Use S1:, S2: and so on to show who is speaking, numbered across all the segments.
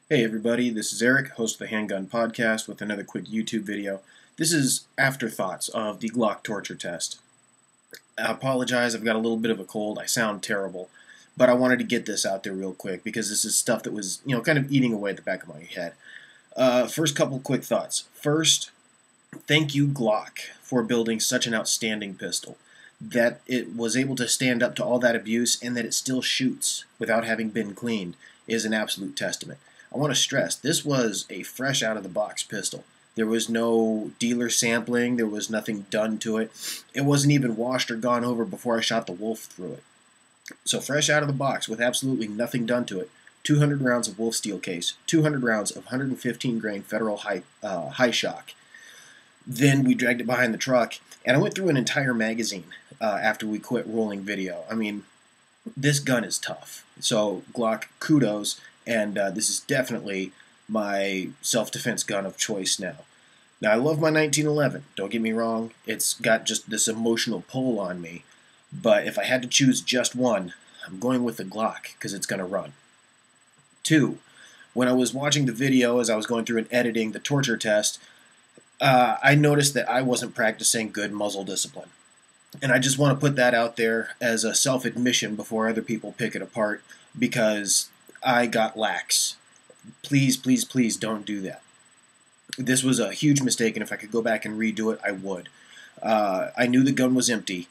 S1: Hey everybody, this is Eric, host of the Handgun Podcast, with another quick YouTube video. This is afterthoughts of the Glock Torture Test. I apologize, I've got a little bit of a cold, I sound terrible, but I wanted to get this out there real quick because this is stuff that was, kind of eating away at the back of my head. First couple quick thoughts. First, thank you Glock for building such an outstanding pistol. That it was able to stand up to all that abuse and that it still shoots without having been cleaned is an absolute testament. I want to stress, this was a fresh out-of-the-box pistol. There was no dealer sampling. There was nothing done to it. It wasn't even washed or gone over before I shot the wolf through it. So fresh out of the box with absolutely nothing done to it, 200 rounds of wolf steel case, 200 rounds of 115 grain federal high shock. Then we dragged it behind the truck, and I went through an entire magazine after we quit rolling video. I mean, this gun is tough. So Glock, kudos. And this is definitely my self-defense gun of choice now. Now, I love my 1911. Don't get me wrong. It's got just this emotional pull on me. But if I had to choose just one, I'm going with the Glock because it's going to run. 2, when I was watching the video as I was going through and editing the torture test, I noticed that I wasn't practicing good muzzle discipline. And I just want to put that out there as a self-admission before other people pick it apart, because I got lax. Please, please, please don't do that. This was a huge mistake, and if I could go back and redo it, I would. I knew the gun was empty,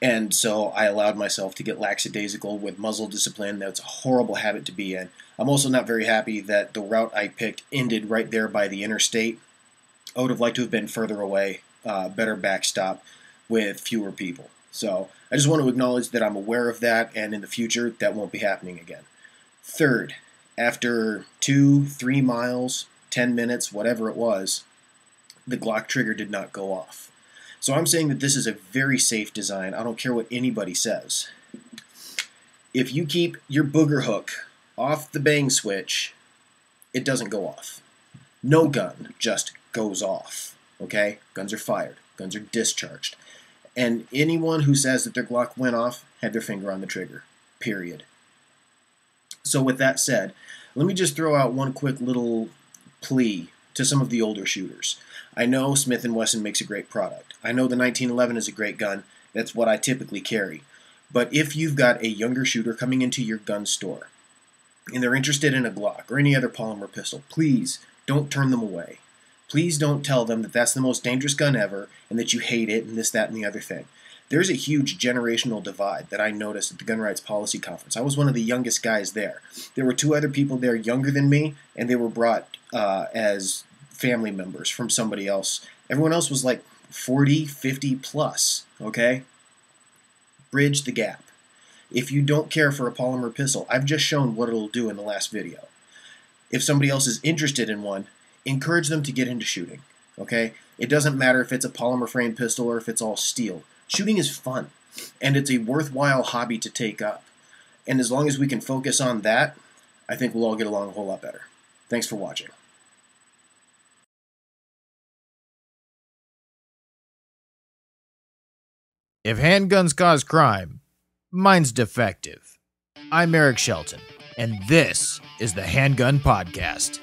S1: and so I allowed myself to get lackadaisical with muzzle discipline. That's a horrible habit to be in. I'm also not very happy that the route I picked ended right there by the interstate. I would have liked to have been further away, better backstop with fewer people. So I just want to acknowledge that I'm aware of that, and in the future, that won't be happening again. Third, after 2-3 miles, 10 minutes, whatever it was, the Glock trigger did not go off. So I'm saying that this is a very safe design. I don't care what anybody says. If you keep your booger hook off the bang switch, it doesn't go off. No gun just goes off, okay? Guns are fired. Guns are discharged. And anyone who says that their Glock went off had their finger on the trigger, period. So with that said, let me just throw out one quick little plea to some of the older shooters. I know Smith & Wesson makes a great product. I know the 1911 is a great gun. That's what I typically carry. But if you've got a younger shooter coming into your gun store and they're interested in a Glock or any other polymer pistol, please don't turn them away. Please don't tell them that that's the most dangerous gun ever and that you hate it and this, that, and the other thing. There's a huge generational divide that I noticed at the Gun Rights Policy Conference. I was one of the youngest guys there. There were 2 other people there younger than me, and they were brought as family members from somebody else. Everyone else was like 40, 50 plus, okay? Bridge the gap. If you don't care for a polymer pistol, I've just shown what it'll do in the last video. If somebody else is interested in one, encourage them to get into shooting, okay? It doesn't matter if it's a polymer frame pistol or if it's all steel. Shooting is fun, and it's a worthwhile hobby to take up. And as long as we can focus on that, I think we'll all get along a whole lot better. Thanks for watching.
S2: If handguns cause crime, mine's defective. I'm Eric Shelton, and this is the Handgun Podcast.